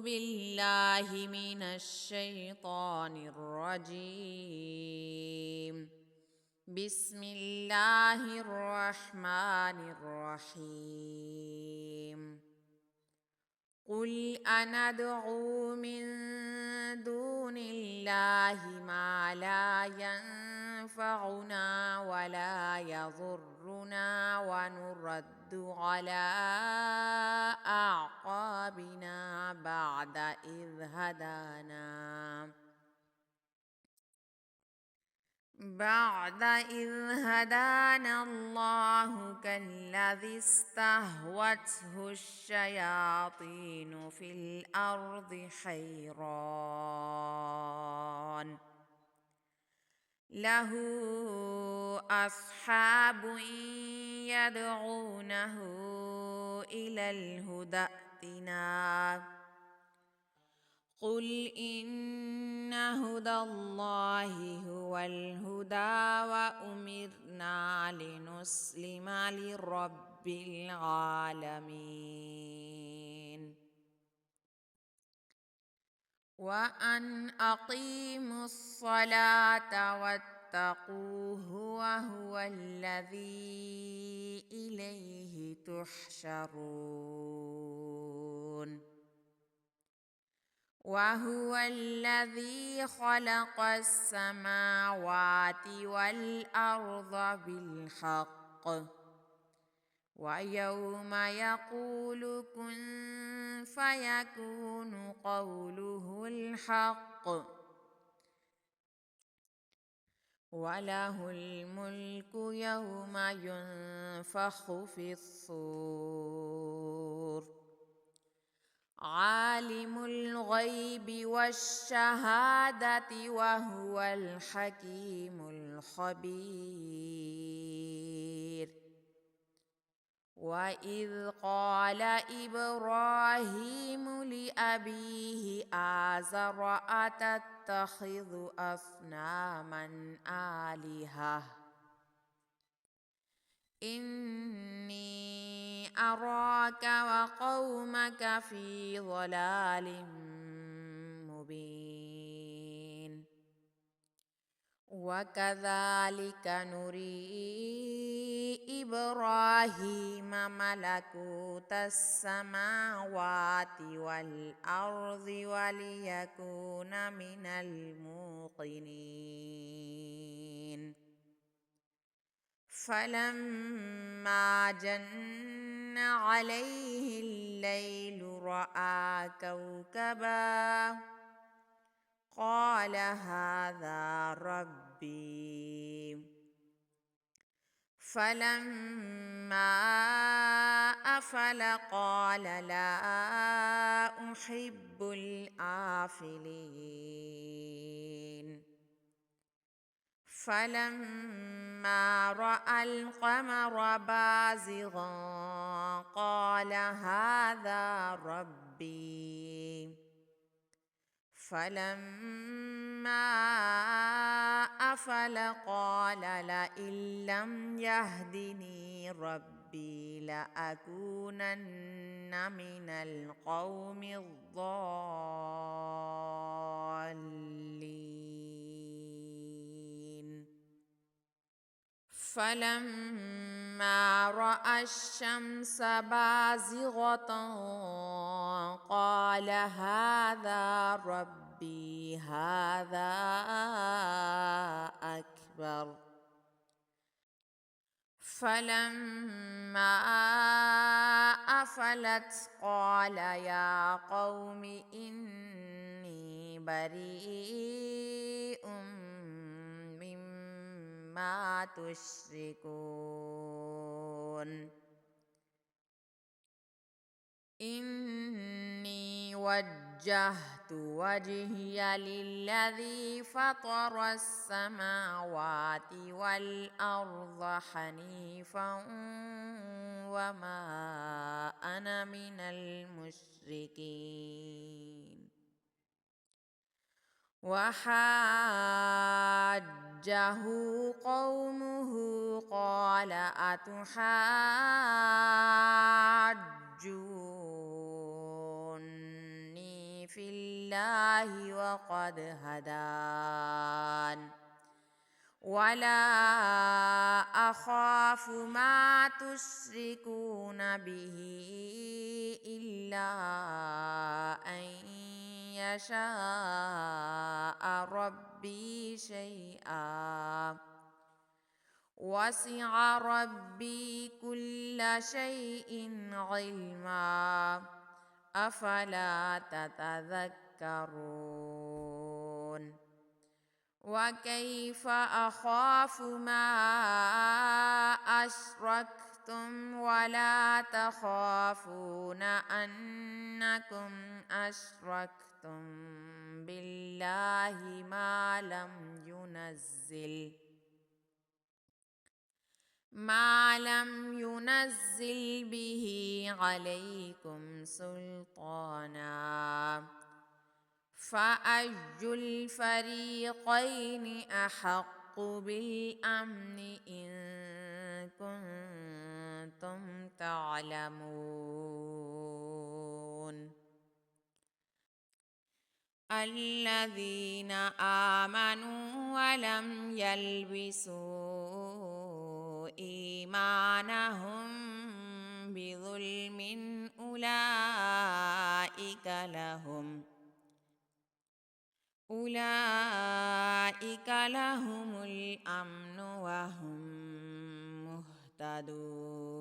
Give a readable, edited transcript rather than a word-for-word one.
بالله من الشيطان الرجيم. بسم الله الرحمن الرحيم. قل أندعو من دون الله ما لا ينفعنا ولا يضرنا ونرد على أعقابنا بعد إذ هدانا الله كالذي استهوته الشياطين في الأرض حيران له أصحاب يدعونه إلى الهدى ائتنا قل إن هدى الله هو الهدى وأمرنا لنسلم لرب العالمين وأن أقيموا الصلاة واتقوه وهو الذي إليه تحشرون وهو الذي خلق السماوات والأرض بالحق ويوم يقول كن فيكون قوله الحق وله الملك يوم ينفخ في الصور عالم الغيب والشهادة وهو الحكيم الخبير وإذ قال إبراهيم لأبيه آزر أتتخذ أصناما آلهة إني أراك وقومك في ضلال مبين وكذلك نري إبراهيم ملكوت السماوات والأرض وليكون من الموقنين فلما جن عليه الليل رأى كوكبا قال هذا ربي فلما أفل قال لا أحب الآفلين فلما رأى القمر بازغا قال هذا ربي فلما أفل قال لئن لم يهدني ربي لأكونن من القوم الضالين فلما رأى الشمس بازغة قال هذا ربي هذا أكبر فلما أفلت قال يا قوم إني بريء مما تشركون إني وجهت وجهي للذي فطر السماوات والأرض حنيفا وما أنا من المشركين وحاجه قومه قال أتحاجوني في الله وقد هدان ولا أخاف ما تشركون به إلا أن يشاء ربي شيئا وسع ربي كل شيء علما أفلا تتذكرون وكيف أخاف ما أشركتم ولا تخافون أنكم أشركتم بالله ما لم ينزل به عليكم سلطانا فأي الفريقين أحق بالأمن إن كنتم تعلمون الذين آمنوا ولم يلبسوا إيمانهم بظلم أولئك لهم الأمن وهم مهتدون